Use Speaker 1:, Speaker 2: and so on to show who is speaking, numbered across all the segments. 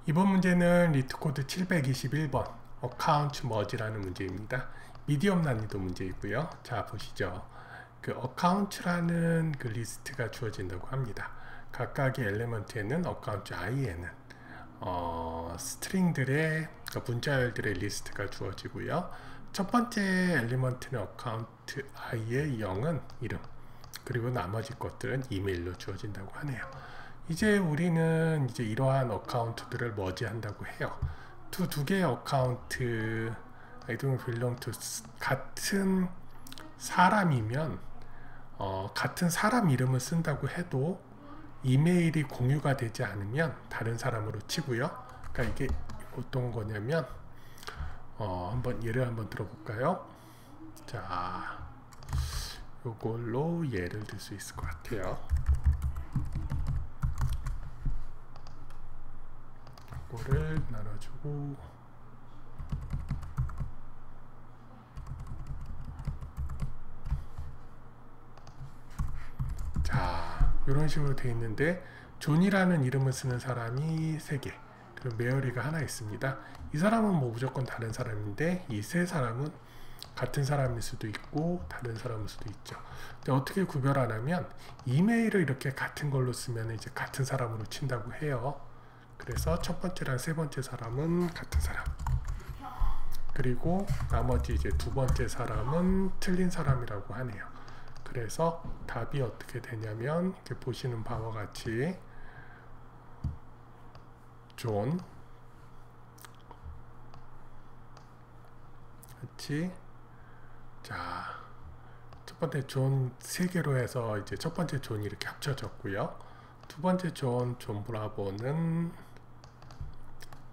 Speaker 1: 이번 문제는 리트코드 721번 어카운트 머지라는 문제입니다. 미디엄 난이도 문제이고요. 자, 보시죠. 그 어카운트라는 그 리스트가 주어진다고 합니다. 각각의 엘리먼트에는 어카운트 i에는 스트링들의 문자열들의 리스트가 주어지고요. 첫 번째 엘리먼트는 어카운트 i의 0은 이름, 그리고 나머지 것들은 이메일로 주어진다고 하네요. 이제 우리는 이제 이러한 어카운트들을 머지한다고 해요. 두 개의 어카운트 I don't belong to 같은 사람이면 같은 사람 이름을 쓴다고 해도 이메일이 공유가 되지 않으면 다른 사람으로 치고요. 그러니까 이게 어떤 거냐면 한번 예를 한번 들어볼까요? 자, 요걸로 예를 들 수 있을 것 같아요. 요거를 나눠주고 자, 이런 식으로 되어 있는데 존이라는 이름을 쓰는 사람이 3개, 그리고 메어리가 하나 있습니다. 이 사람은 뭐 무조건 다른 사람인데 이 세 사람은 같은 사람일 수도 있고 다른 사람일 수도 있죠. 근데 어떻게 구별하냐면 이메일을 이렇게 같은 걸로 쓰면 이제 같은 사람으로 친다고 해요. 그래서 첫 번째랑 세 번째 사람은 같은 사람, 그리고 나머지 이제 두 번째 사람은 틀린 사람이라고 하네요. 그래서 답이 어떻게 되냐면 이렇게 보시는 바와 같이 존 같이, 자, 첫 번째 존 3개로 해서 이제 첫 번째 존이 이렇게 합쳐졌고요. 두 번째 존 브라보는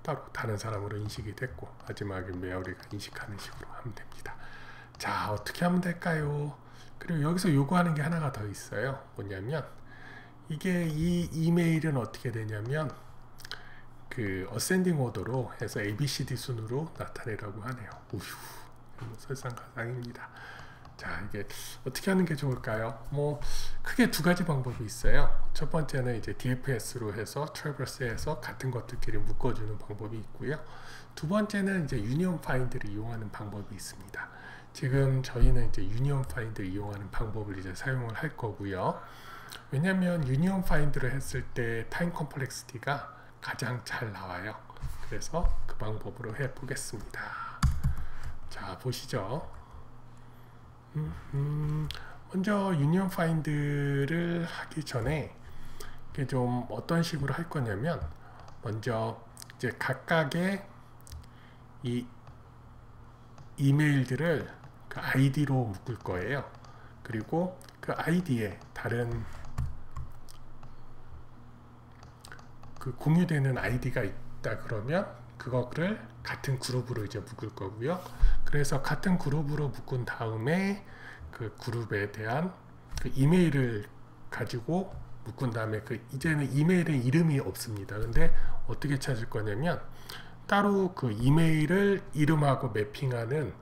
Speaker 1: 따로 다른 사람으로 인식이 됐고, 마지막에 메어리가 인식하는 식으로 하면 됩니다. 자, 어떻게 하면 될까요? 그리고 여기서 요구하는 게 하나가 더 있어요. 뭐냐면 이게 이 이메일은 어떻게 되냐면 그 어센딩 오더로 해서 ABCD 순으로 나타내라고 하네요. 우휴, 설상가상입니다. 자, 이게 어떻게 하는 게 좋을까요? 뭐 크게 두 가지 방법이 있어요. 첫 번째는 이제 DFS로 해서 트래버스해서 같은 것들끼리 묶어주는 방법이 있고요. 두 번째는 이제 유니온 파인드를 이용하는 방법이 있습니다. 지금 저희는 이제 유니온 파인드를 이용하는 방법을 이제 사용을 할 거고요. 왜냐하면 유니온 파인드를 했을 때 타임 컴플렉시티가 가장 잘 나와요. 그래서 그 방법으로 해 보겠습니다. 자, 보시죠. 먼저 유니온 파인드를 하기 전에 이게 좀 어떤 식으로 할 거냐면 먼저 이제 각각의 이 이메일들을 그 아이디로 묶을 거예요. 그리고 그 아이디에 다른 그 공유되는 아이디가 있다 그러면 그거를 같은 그룹으로 이제 묶을 거고요. 그래서 같은 그룹으로 묶은 다음에 그 그룹에 대한 그 이메일을 가지고 묶은 다음에 그 이제는 이메일에 이름이 없습니다. 근데 어떻게 찾을 거냐면 따로 그 이메일을 이름하고 매핑하는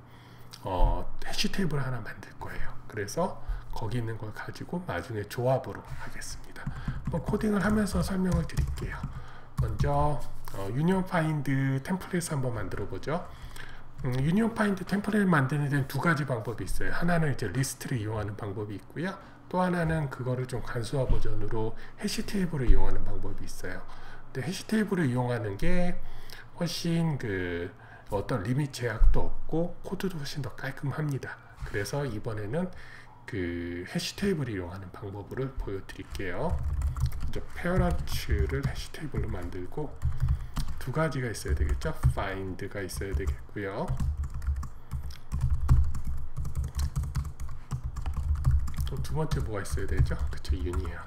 Speaker 1: 해시 테이블 하나 만들 거예요. 그래서 거기 있는 걸 가지고 나중에 조합으로 하겠습니다. 한번 코딩을 하면서 설명을 드릴게요. 먼저 유니온 파인드 템플릿 한번 만들어 보죠. 유니온 파인드 템플릿 만드는 데는 두 가지 방법이 있어요. 하나는 이제 리스트를 이용하는 방법이 있고요. 또 하나는 그거를 좀 간소화 버전으로 해시 테이블을 이용하는 방법이 있어요. 근데 해시 테이블을 이용하는 게 훨씬 그 어떤 리밋 제약도 없고 코드도 훨씬 더 깔끔합니다. 그래서 이번에는 그 해시 테이블을 이용하는 방법을 보여드릴게요. 먼저 페어런츠를 해시 테이블로 만들고 두 가지가 있어야 되겠죠. find가 있어야 되겠고요. 또 두 번째 뭐가 있어야 되죠? 그쵸, 유니언.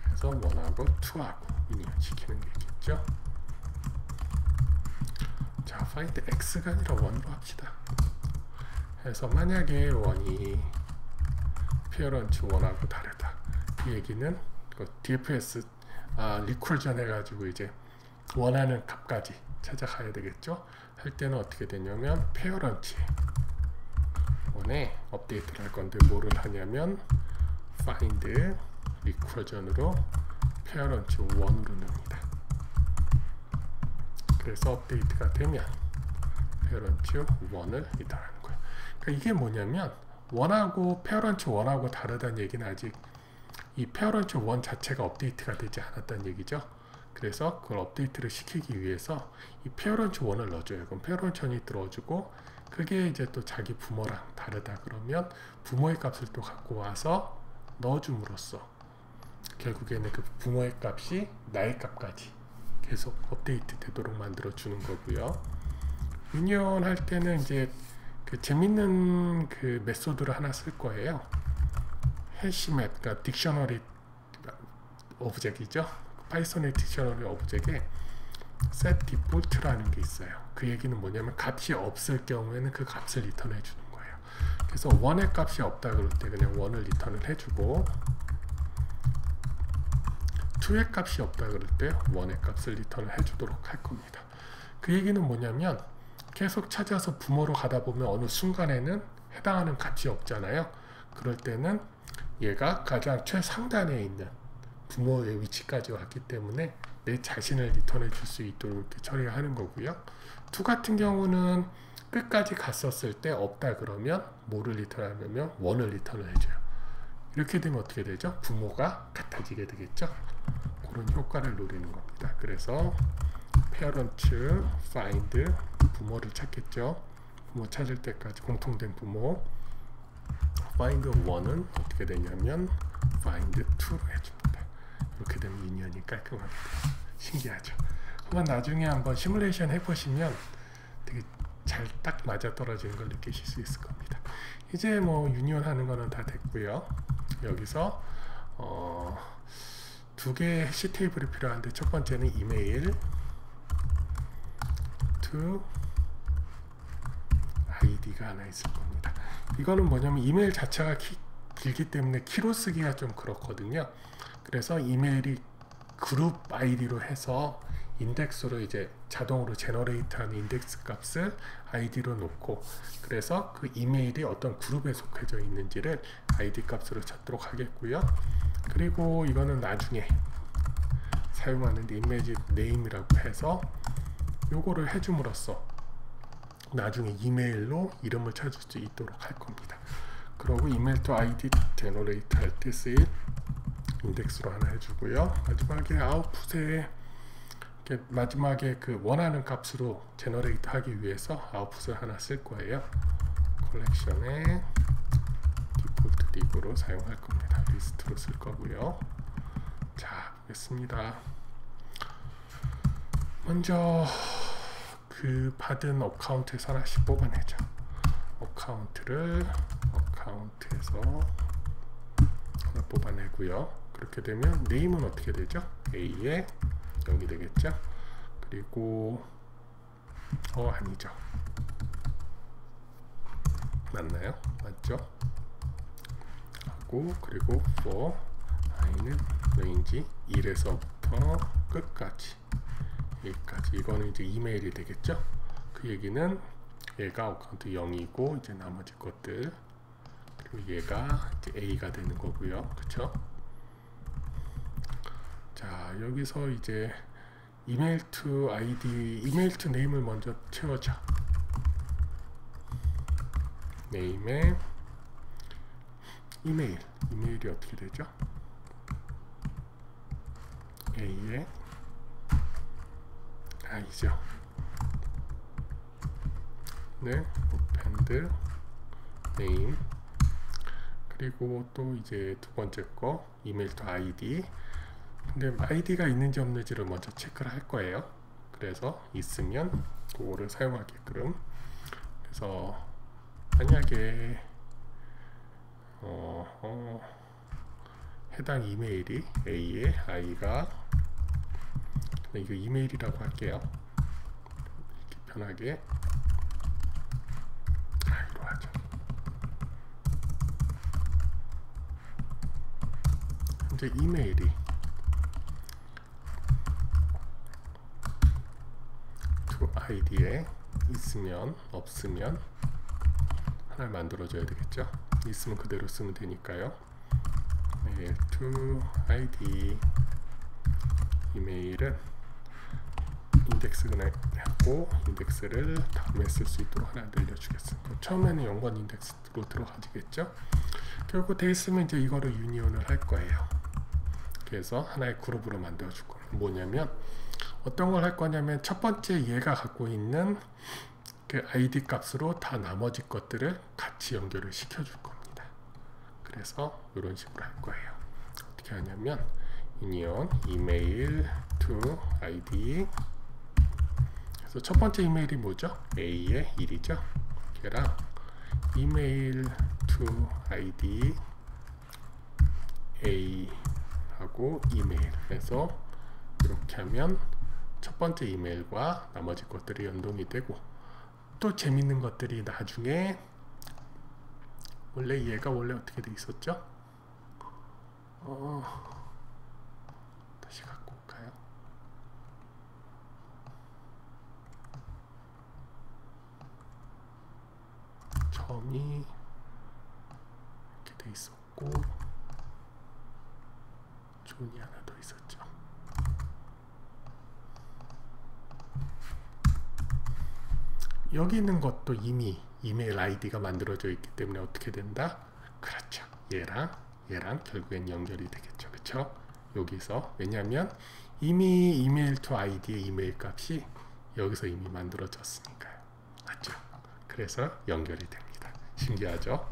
Speaker 1: 그래서 1하고 2하고 유니언 시키는 게 있겠죠. 자, find x가 아니라 1로 합시다. 그래서 만약에 1이 페어런츠 1하고 다르다, 이 얘기는 DFS 리커전 해가지고 이제 원하는 값까지 찾아가야 되겠죠. 할 때는 어떻게 되냐면 페어런츠 1에 업데이트를 할 건데 뭐를 하냐면 find 리커전으로 페어런츠 1으로 넣습니다. 그래서 업데이트가 되면 페어런츠 1을 리턴하는 거예요. 그러니까 이게 뭐냐면 1하고 페어런츠 1하고 다르다는 얘기는 아직 이 페어런츠 1 자체가 업데이트가 되지 않았다는 얘기죠. 그래서 그걸 업데이트를 시키기 위해서 이 페어런츠 1을 넣어줘요. 그럼 페어런츠 1이 들어주고 그게 이제 또 자기 부모랑 다르다 그러면 부모의 값을 또 갖고 와서 넣어줌으로써 결국에는 그 부모의 값이 나의 값까지 계속 업데이트 되도록 만들어 주는 거고요. 유니온 할 때는 이제 그 재밌는 그 메소드를 하나 쓸 거예요. 해시맵, 그러니까 딕셔너리 오브젝이죠. 파이썬의 딕셔너리 오브젝에 set default라는 게 있어요. 그 얘기는 뭐냐면 값이 없을 경우에는 그 값을 리턴해 주는 거예요. 그래서 1의 값이 없다 그럴 때 그냥 1을 리턴을 해주고 2의 값이 없다 그럴 때 1의 값을 리턴을 해주도록 할 겁니다. 그 얘기는 뭐냐면 계속 찾아서 부모로 가다 보면 어느 순간에는 해당하는 값이 없잖아요. 그럴 때는 얘가 가장 최상단에 있는 부모의 위치까지 왔기 때문에 내 자신을 리턴해 줄 수 있도록 이렇게 처리하는 거고요. 2 같은 경우는 끝까지 갔었을 때 없다 그러면 뭐를 리턴하냐면 1을 리턴을 해줘요. 이렇게 되면 어떻게 되죠? 부모가 같아지게 되겠죠. 그런 효과를 노리는 겁니다. 그래서 parent find 부모를 찾겠죠. 부모 찾을 때까지 공통된 부모 find 1은 어떻게 되냐면 find 2로 해줍니다. 이렇게 되면 유니온이 깔끔합니다. 신기하죠. 한번 나중에 한번 시뮬레이션 해보시면 되게 잘 딱 맞아 떨어지는 걸 느끼실 수 있을 겁니다. 이제 뭐 유니온 하는 거는 다 됐고요. 여기서 2개의 해시 테이블이 필요한데 첫 번째는 이메일 to id가 하나 있을 겁니다. 이거는 뭐냐면 이메일 자체가 길기 때문에 키로 쓰기가 좀 그렇거든요. 그래서 이메일이 그룹 아이디로 해서 인덱스로 이제 자동으로 제너레이트하는 인덱스 값을 아이디로 놓고 그래서 그 이메일이 어떤 그룹에 속해져 있는지를 아이디 값으로 찾도록 하겠고요. 그리고 이거는 나중에 사용하는 이미지 네임이라고 해서 요거를 해줌으로써 나중에 이메일로 이름을 찾을 수 있도록 할 겁니다. 그리고 이메일 또 아이디 제너레이트 할 때 쓰일 인덱스로 하나 해주고요. 마지막에 아웃풋에 마지막에 그 원하는 값으로 제너레이트 하기 위해서 아웃풋을 하나 쓸 거예요. 컬렉션에 디폴트 립으로 사용할 겁니다. 리스트로 쓸 거고요. 자, 보겠습니다. 먼저 그 받은 어카운트에서 하나씩 뽑아내죠. 어카운트에서 하나 뽑아내고요. 그렇게 되면 네임은 어떻게 되죠? A에 여기 되겠죠? 그리고 아니죠. 맞나요? 맞죠? 하고 그리고 for i는 range 1에서부터 끝까지 여기까지 이거는 이제 이메일이 되겠죠? 그 얘기는 얘가 어카운트 0이고 이제 나머지 것들 그리고 얘가 이제 A가 되는 거고요. 그쵸? 자, 여기서 이제 이메일 to ID, 이메일 to name을 먼저 채워줘. name에 이메일이 어떻게 되죠? A에 I죠. 네, append name 그리고 또 이제 두 번째 거 이메일 to ID. 근데 아이디가 있는지 없는지를 먼저 체크를 할 거예요. 그래서 있으면 그거를 사용하게끔. 그래서 만약에 해당 이메일이 A에 I가 이거 이메일이라고 할게요. 이렇게 편하게 I로 하죠. 현재 이메일이 아이디에 있으면 없으면 하나를 만들어줘야 되겠죠. 있으면 그대로 쓰면 되니까요. 메일 to id 이메일은 인덱스하고 인덱스를 다음에 쓸 수 있도록 하나 늘려주겠습니다. 처음에는 0번 인덱스로 들어가지겠죠. 결국 돼 있으면 이제 이거를 유니온을 할 거예요. 그래서 하나의 그룹으로 만들어줄 겁니다. 뭐냐면 어떤 걸 할 거냐면 첫 번째 얘가 갖고 있는 그 id 값으로 다 나머지 것들을 같이 연결을 시켜줄 겁니다. 그래서 이런 식으로 할 거예요. 어떻게 하냐면 union email to id. 그래서 첫 번째 이메일이 뭐죠? a의 1이죠. 걔랑 email to id a 하고 이메일 해서 이렇게 하면 첫 번째 이메일과 나머지 것들이 연동이 되고, 또 재밌는 것들이 나중에 원래 얘가 원래 어떻게 돼 있었죠? 다시 갖고 올까요? 점이 이렇게 돼 있었고 존이 하나 더 있었죠. 여기 있는 것도 이미 이메일 아이디가 만들어져 있기 때문에 어떻게 된다? 그렇죠. 얘랑 결국엔 연결이 되겠죠. 그렇죠? 여기서 왜냐하면 이미 이메일 투 아이디의 이메일 값이 여기서 이미 만들어졌으니까요. 맞죠? 그래서 연결이 됩니다. 신기하죠?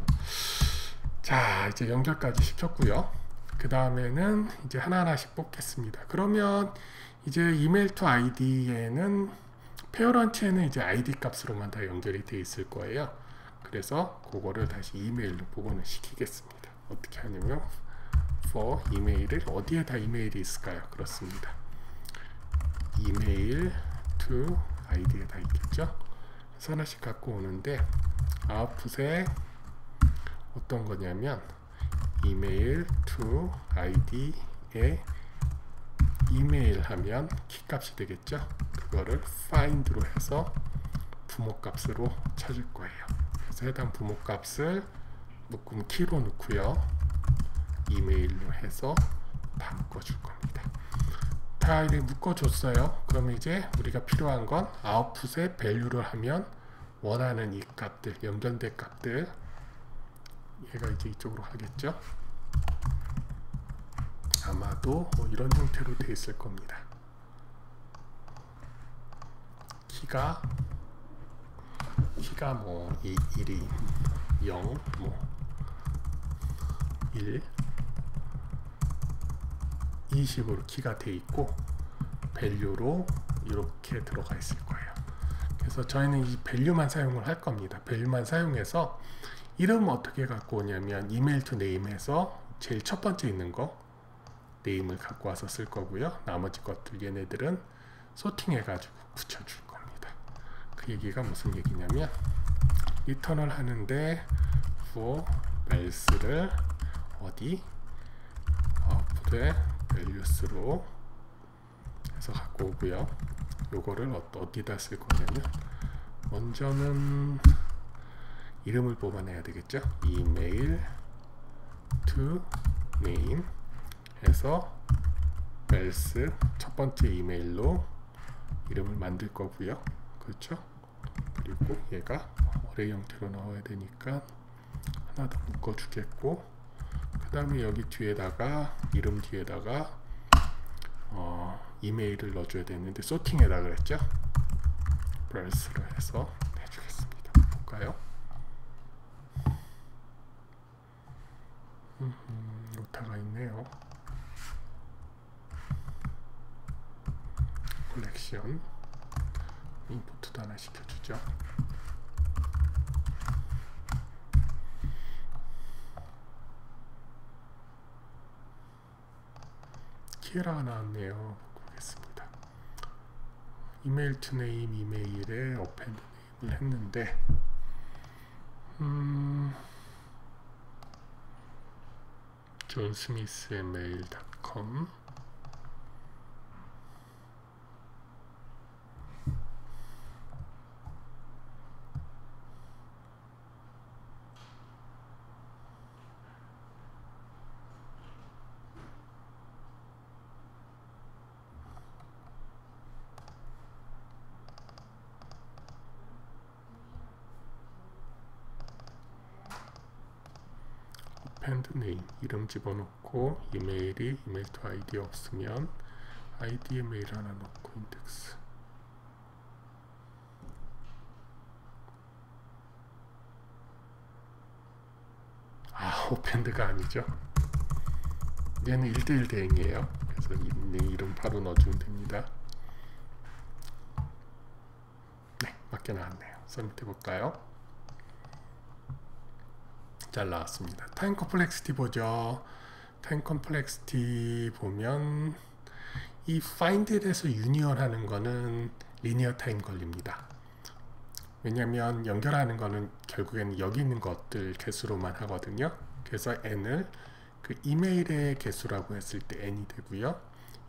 Speaker 1: 자, 이제 연결까지 시켰고요. 그 다음에는 이제 하나하나씩 뽑겠습니다. 그러면 이제 이메일 투 아이디에는 페어런트에는 이제 아이디 값으로만 다 연결이 돼 있을 거예요. 그래서 그거를 다시 이메일로 복원을 시키겠습니다. 어떻게 하냐면 for 이메일을 어디에다 이메일이 있을까요? 그렇습니다. 이메일 to 아이디에다 있겠죠. 그래서 하나씩 갖고 오는데 아웃풋에 어떤 거냐면 이메일 to 아이디에 이메일 하면 키값이 되겠죠. 그거를 find로 해서 부모값으로 찾을 거예요. 그래서 해당 부모값을 묶음 키로 넣고요. 이메일로 해서 다 묶어줄 겁니다. 다 이렇게 묶어줬어요. 그럼 이제 우리가 필요한 건 아웃풋에 value를 하면 원하는 이 값들, 연결된 값들, 얘가 이제 이쪽으로 가겠죠. 아마도 뭐 이런 형태로 되어 있을 겁니다. 키가 뭐 1이 0, 뭐 1, 이 식으로 키가 되어 있고 value로 이렇게 들어가 있을 거예요. 그래서 저희는 이 value만 사용을 할 겁니다. value만 사용해서 이름 어떻게 갖고 오냐면 이메일 투 네임에서 제일 첫 번째 있는 거 네임을 갖고 와서 쓸 거고요. 나머지 것들 얘네들은 소팅해 가지고 붙여줄 겁니다. 그 얘기가 무슨 얘기냐면 리턴을 하는데 for values를 어디 아웃풋에 values로 해서 갖고 오고요. 요거를 어디다 쓸 거냐면 먼저는 이름을 뽑아내야 되겠죠. 이메일 to name 해서 else 첫 번째 이메일로 이름을 만들 거고요. 그렇죠? 그리고 얘가 어레이 형태로 나와야 되니까 하나 더 묶어 주겠고, 그 다음에 여기 뒤에다가 이름 뒤에다가 이메일을 넣어줘야 되는데 소팅에다 그랬죠. 브라우스로 해서 해주겠습니다. 볼까요? 오타가 있네요. 컬렉션 임포트도 하나 시켜주죠. 키에라가 나왔네요. 보겠습니다. 이메일 투 네임 이메일에 어펜드 네임을 했는데 johnsmithmail.com 핸드네임 이름 집어넣고 이메일 투 아이디 없으면 아이디에 메일 하나 넣고 인덱스. 오펜드가 아니죠. 얘는 1:1 대응이에요. 그래서 이름 바로 넣어주면 됩니다. 네, 맞게 나왔네요. 서밋 해볼까요? 잘 나왔습니다. 타임 컴플렉시티 보죠. 타임 컴플렉시티 보면 이 find에 대해서 유니언 하는 거는 리니어 타임 걸립니다. 왜냐면 연결하는 거는 결국에는 여기 있는 것들 개수로만 하거든요. 그래서 n을 그 이메일의 개수라고 했을 때 n이 되고요.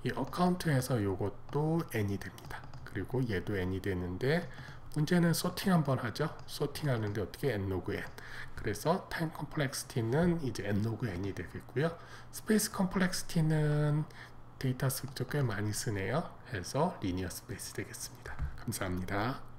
Speaker 1: 이 어카운트에서 요것도 n이 됩니다. 그리고 얘도 n이 되는데 문제는 소팅 한번 하죠. 소팅 하는데 어떻게 n 로그 n. 그래서 타임 컴플렉시티는 이제 n 로그 n이 되겠고요. 스페이스 컴플렉시티는 데이터 스트럭처 꽤 많이 쓰네요. 해서 리니어 스페이스 되겠습니다. 감사합니다.